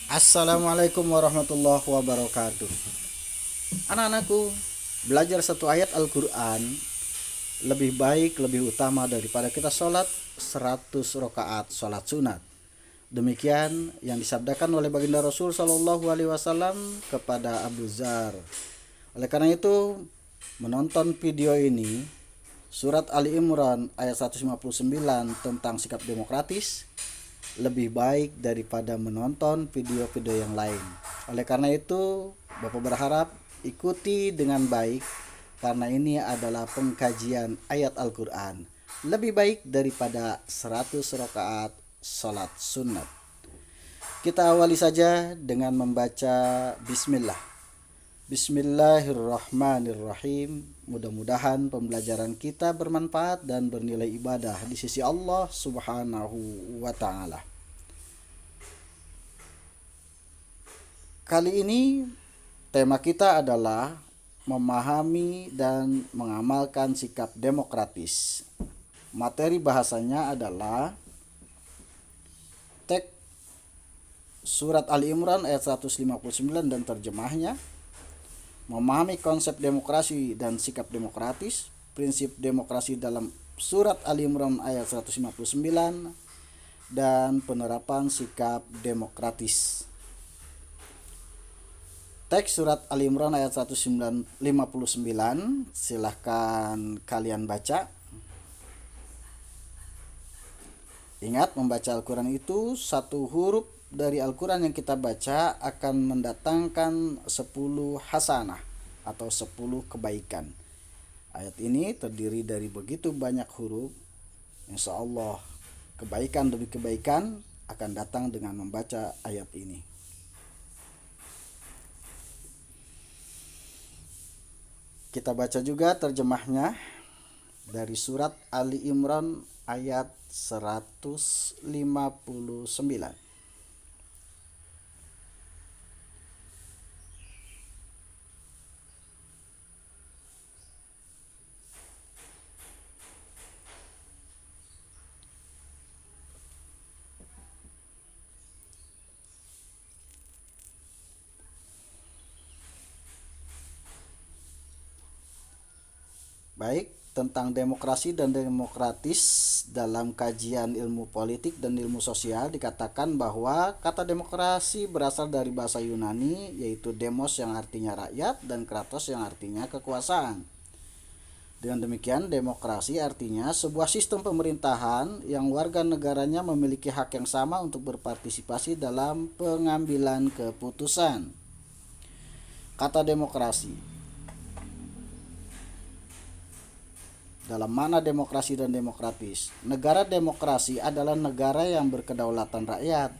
Assalamualaikum warahmatullahi wabarakatuh. Anak-anakku, belajar satu ayat Al-Quran lebih baik, lebih utama daripada kita sholat 100 rakaat sholat sunat. Demikian yang disabdakan oleh baginda Rasul Shallallahu Alaihi Wasallam kepada Abu Dzar. Oleh karena itu, menonton video ini, surat Ali Imran ayat 159 tentang sikap demokratis lebih baik daripada menonton video-video yang lain. Oleh karena itu, Bapak berharap ikuti dengan baik karena ini adalah pengkajian ayat Al-Quran lebih baik daripada 100 rakaat sholat sunat. Kita awali saja dengan membaca Bismillah. Bismillahirrahmanirrahim. Mudah-mudahan pembelajaran kita bermanfaat dan bernilai ibadah di sisi Allah Subhanahu wa taala. Kali ini tema kita adalah memahami dan mengamalkan sikap demokratis. Materi bahasanya adalah teks surat Ali Imran ayat 159 dan terjemahnya, memahami konsep demokrasi dan sikap demokratis, prinsip demokrasi dalam surat Ali Imran ayat 159, dan penerapan sikap demokratis. Teks surat Ali Imran ayat 159, silahkan kalian baca. Ingat, membaca Al-Quran itu satu huruf dari Al-Quran yang kita baca akan mendatangkan 10 hasanah atau 10 kebaikan. Ayat ini terdiri dari begitu banyak huruf. Insya Allah kebaikan demi kebaikan akan datang dengan membaca ayat ini. Kita baca juga terjemahnya dari surat Ali Imran ayat 159. Baik, tentang demokrasi dan demokratis dalam kajian ilmu politik dan ilmu sosial dikatakan bahwa kata demokrasi berasal dari bahasa Yunani, yaitu demos yang artinya rakyat dan kratos yang artinya kekuasaan. Dengan demikian, demokrasi artinya sebuah sistem pemerintahan yang warga negaranya memiliki hak yang sama untuk berpartisipasi dalam pengambilan keputusan. Kata demokrasi dalam mana demokrasi dan demokratis. Negara demokrasi adalah negara yang berkedaulatan rakyat,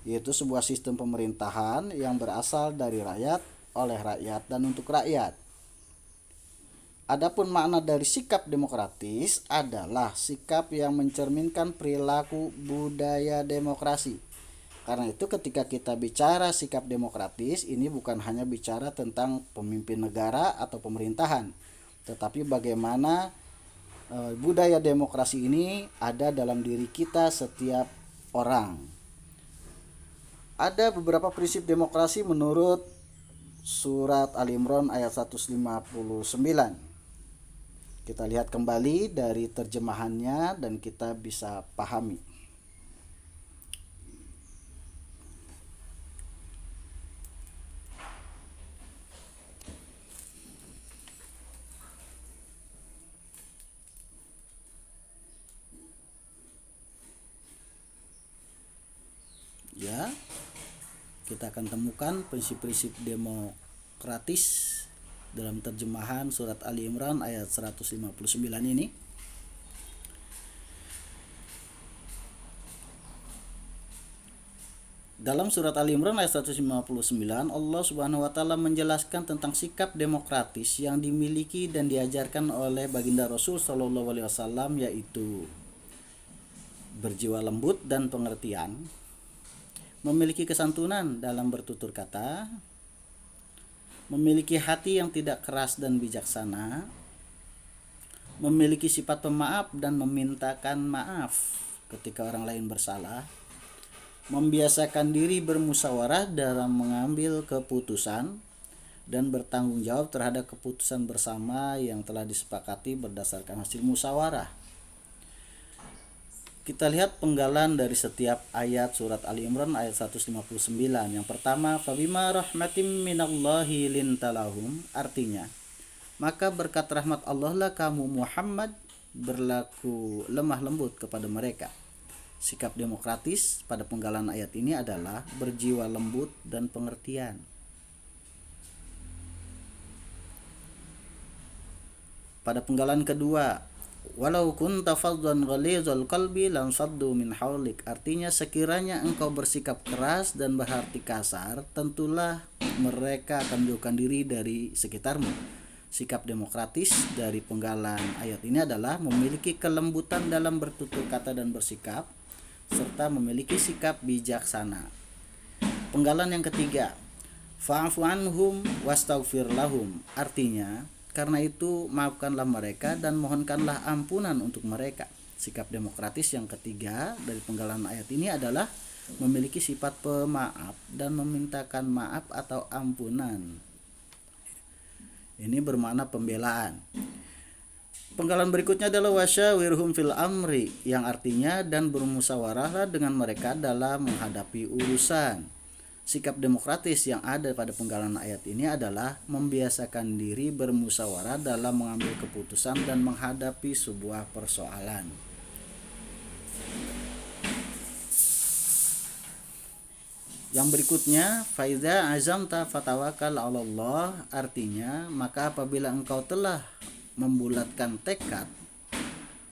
yaitu sebuah sistem pemerintahan yang berasal dari rakyat, oleh rakyat, dan untuk rakyat. Adapun makna dari sikap demokratis adalah sikap yang mencerminkan perilaku budaya demokrasi. Karena itu ketika kita bicara sikap demokratis, ini bukan hanya bicara tentang pemimpin negara atau pemerintahan, tetapi bagaimana budaya demokrasi ini ada dalam diri kita setiap orang. Ada beberapa prinsip demokrasi menurut surat Ali Imran ayat 159. Kita lihat kembali dari terjemahannya dan kita bisa pahami. Ya, kita akan temukan prinsip-prinsip demokratis dalam terjemahan surat Ali Imran ayat 159 ini. Dalam surat Ali Imran ayat 159, Allah Subhanahu wa taala menjelaskan tentang sikap demokratis yang dimiliki dan diajarkan oleh baginda Rasul Shallallahu alaihi wasallam, yaitu berjiwa lembut dan pengertian, memiliki kesantunan dalam bertutur kata, memiliki hati yang tidak keras dan bijaksana, memiliki sifat pemaaf dan memintakan maaf ketika orang lain bersalah, membiasakan diri bermusyawarah dalam mengambil keputusan dan bertanggung jawab terhadap keputusan bersama yang telah disepakati berdasarkan hasil musyawarah. Kita lihat penggalan dari setiap ayat surat Ali Imran ayat 159. Yang pertama, fabima rahmatim minallahi lintalahum, artinya, maka berkat rahmat Allah lah kamu Muhammad berlaku lemah lembut kepada mereka. Sikap demokratis pada penggalan ayat ini adalah berjiwa lembut dan pengertian. Pada penggalan kedua, walau kunta faddan ghalizal qalbi lansaddu min haulik, artinya sekiranya engkau bersikap keras dan berhati kasar, tentulah mereka akan menjauhkan diri dari sekitarmu. Sikap demokratis dari penggalan ayat ini adalah memiliki kelembutan dalam bertutur kata dan bersikap, serta memiliki sikap bijaksana. Penggalan yang ketiga, fa'fu anhum wastaghfir lahum, artinya karena itu maafkanlah mereka dan mohonkanlah ampunan untuk mereka. Sikap demokratis yang ketiga dari penggalan ayat ini adalah memiliki sifat pemaaf dan memintakan maaf atau ampunan. Ini bermakna pembelaan. Penggalan berikutnya adalah wasyawirhum fil amri, yang artinya dan bermusyawarahlah dengan mereka dalam menghadapi urusan. Sikap demokratis yang ada pada penggalan ayat ini adalah membiasakan diri bermusyawarah dalam mengambil keputusan dan menghadapi sebuah persoalan. Yang berikutnya, faiza azamta fatawakal 'alallah, artinya maka apabila engkau telah membulatkan tekad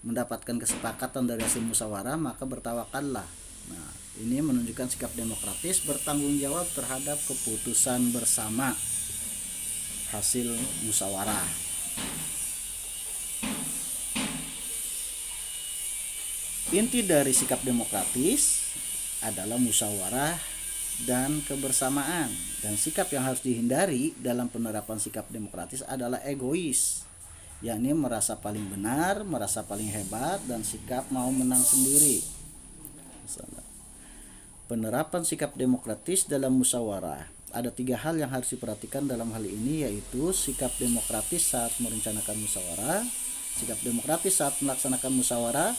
mendapatkan kesepakatan dari hasil musyawarah, maka bertawakallah. Nah, ini menunjukkan sikap demokratis bertanggung jawab terhadap keputusan bersama hasil musyawarah. Inti dari sikap demokratis adalah musyawarah dan kebersamaan, dan sikap yang harus dihindari dalam penerapan sikap demokratis adalah egois, yakni merasa paling benar, merasa paling hebat, dan sikap mau menang sendiri. Penerapan sikap demokratis dalam musyawarah. Ada 3 hal yang harus diperhatikan dalam hal ini, yaitu sikap demokratis saat merencanakan musyawarah, sikap demokratis saat melaksanakan musyawarah,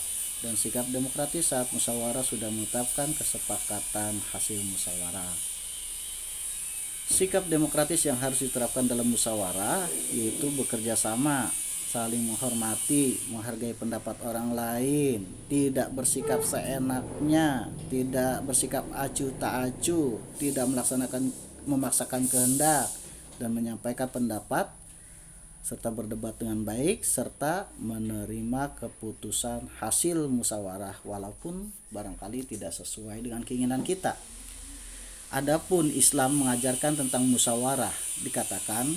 dan sikap demokratis saat musyawarah sudah menetapkan kesepakatan hasil musyawarah. Sikap demokratis yang harus diterapkan dalam musyawarah yaitu bekerja sama, saling menghormati, menghargai pendapat orang lain, tidak bersikap seenaknya, tidak bersikap acuh tak acuh, tidak memaksakan kehendak, dan menyampaikan pendapat serta berdebat dengan baik, serta menerima keputusan hasil musyawarah walaupun barangkali tidak sesuai dengan keinginan kita. Adapun Islam mengajarkan tentang musyawarah, dikatakan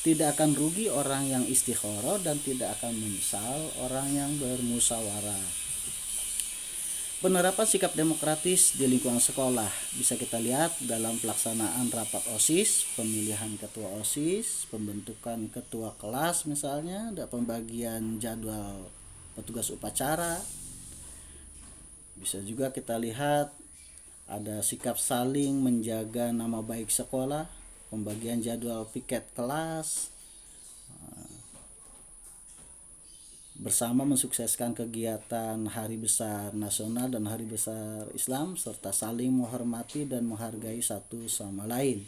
tidak akan rugi orang yang istikharah dan tidak akan menyesal orang yang bermusyawarah. Penerapan sikap demokratis di lingkungan sekolah bisa kita lihat dalam pelaksanaan rapat OSIS, pemilihan ketua OSIS, pembentukan ketua kelas misalnya, dan pembagian jadwal petugas upacara. Bisa juga kita lihat ada sikap saling menjaga nama baik sekolah, pembagian jadwal piket kelas, bersama mensukseskan kegiatan Hari Besar Nasional dan Hari Besar Islam, serta saling menghormati dan menghargai satu sama lain.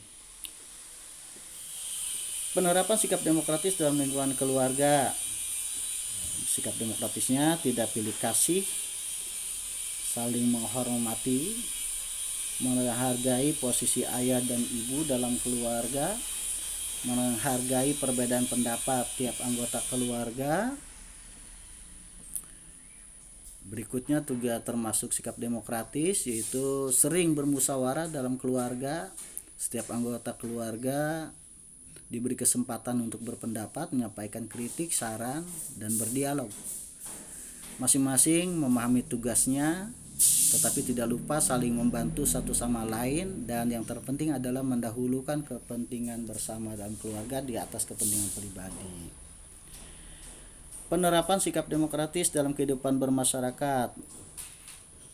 Penerapan sikap demokratis dalam lingkungan keluarga. Sikap demokratisnya tidak pilih kasih, saling menghormati, menghargai posisi ayah dan ibu dalam keluarga, menghargai perbedaan pendapat tiap anggota keluarga. Berikutnya juga termasuk sikap demokratis, yaitu sering bermusyawarah dalam keluarga. Setiap anggota keluarga diberi kesempatan untuk berpendapat, menyampaikan kritik, saran, dan berdialog. Masing-masing memahami tugasnya, tetapi tidak lupa saling membantu satu sama lain, dan yang terpenting adalah mendahulukan kepentingan bersama dalam keluarga di atas kepentingan pribadi. Penerapan sikap demokratis dalam kehidupan bermasyarakat.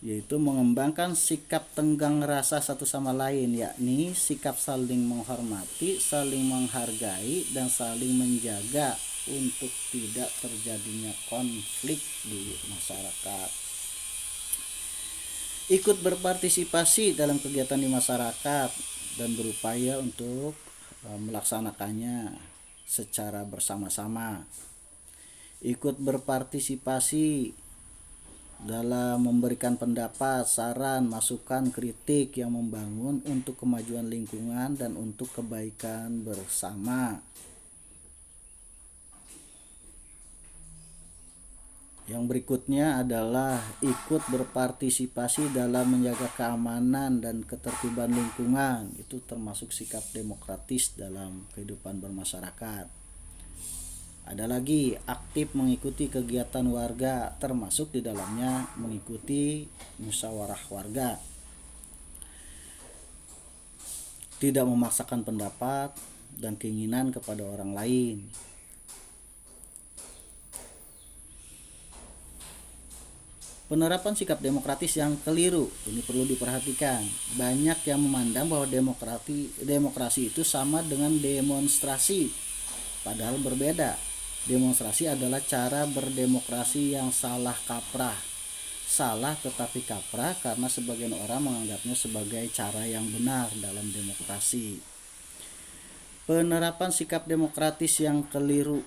yaitu mengembangkan sikap tenggang rasa satu sama lain, yakni sikap saling menghormati, saling menghargai, dan saling menjaga untuk tidak terjadinya konflik di masyarakat. Ikut berpartisipasi dalam kegiatan di masyarakat dan berupaya untuk melaksanakannya secara bersama-sama. Ikut berpartisipasi dalam memberikan pendapat, saran, masukan, kritik yang membangun untuk kemajuan lingkungan dan untuk kebaikan bersama. Yang berikutnya adalah ikut berpartisipasi dalam menjaga keamanan dan ketertiban lingkungan. Itu termasuk sikap demokratis dalam kehidupan bermasyarakat. Ada lagi aktif mengikuti kegiatan warga, termasuk di dalamnya mengikuti musyawarah warga. Tidak memaksakan pendapat dan keinginan kepada orang lain. Penerapan sikap demokratis yang keliru ini perlu diperhatikan. Banyak yang memandang bahwa demokrasi itu sama dengan demonstrasi, padahal berbeda. Demonstrasi adalah cara berdemokrasi yang salah kaprah. Salah tetapi kaprah karena sebagian orang menganggapnya sebagai cara yang benar dalam demokrasi. Penerapan sikap demokratis yang keliru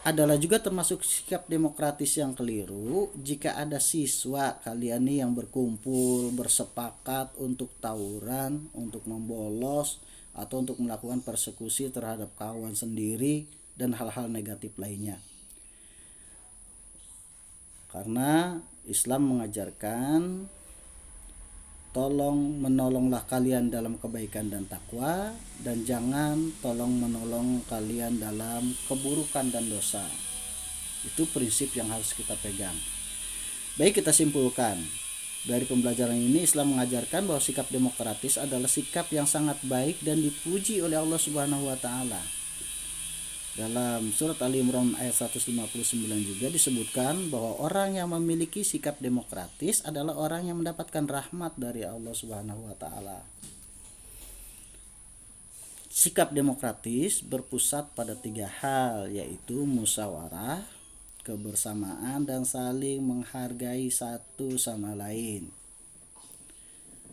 adalah juga termasuk sikap demokratis yang keliru jika ada siswa kalian nih yang berkumpul, bersepakat untuk tawuran, untuk membolos, atau untuk melakukan persekusi terhadap kawan sendiri dan hal-hal negatif lainnya. Karena Islam mengajarkan tolong menolonglah kalian dalam kebaikan dan takwa, dan jangan tolong menolong kalian dalam keburukan dan dosa. Itu prinsip yang harus kita pegang. Baik, kita simpulkan dari pembelajaran ini, Islam mengajarkan bahwa sikap demokratis adalah sikap yang sangat baik dan dipuji oleh Allah Subhanahu wa taala. Dalam surat Ali Imran ayat 159 juga disebutkan bahwa orang yang memiliki sikap demokratis adalah orang yang mendapatkan rahmat dari Allah Subhanahu wa taala. Sikap demokratis berpusat pada 3 hal, yaitu musyawarah, kebersamaan, dan saling menghargai satu sama lain.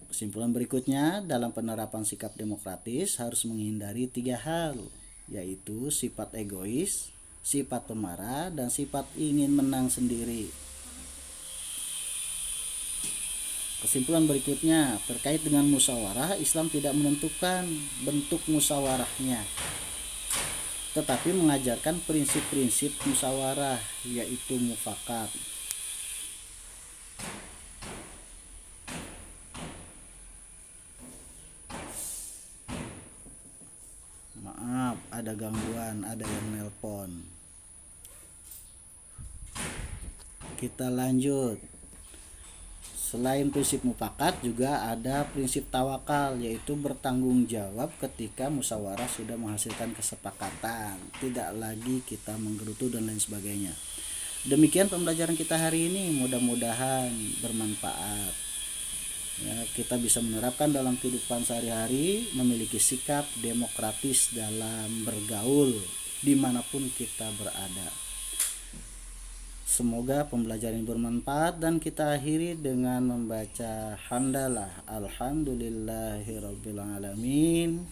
Kesimpulan berikutnya, dalam penerapan sikap demokratis harus menghindari 3 hal, yaitu sifat egois, sifat pemarah, dan sifat ingin menang sendiri. Kesimpulan berikutnya, terkait dengan musyawarah, Islam tidak menentukan bentuk musyawarahnya, tetapi mengajarkan prinsip-prinsip musyawarah, yaitu mufakat. Maaf, ada gangguan, ada yang nelpon. Kita lanjut. Selain prinsip mufakat juga ada prinsip tawakal, yaitu bertanggung jawab ketika musyawarah sudah menghasilkan kesepakatan, tidak lagi kita menggerutu dan lain sebagainya. Demikian pembelajaran kita hari ini, mudah-mudahan bermanfaat. Ya, kita bisa menerapkan dalam kehidupan sehari-hari, memiliki sikap demokratis dalam bergaul dimanapun kita berada. Semoga pembelajaran ini bermanfaat, dan kita akhiri dengan membaca hamdalah alhamdulillahirabbil alamin.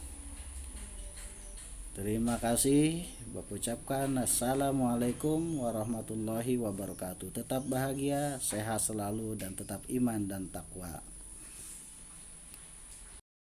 Terima kasih. Bapak ucapkan assalamualaikum warahmatullahi wabarakatuh. Tetap bahagia, sehat selalu, dan tetap iman dan takwa.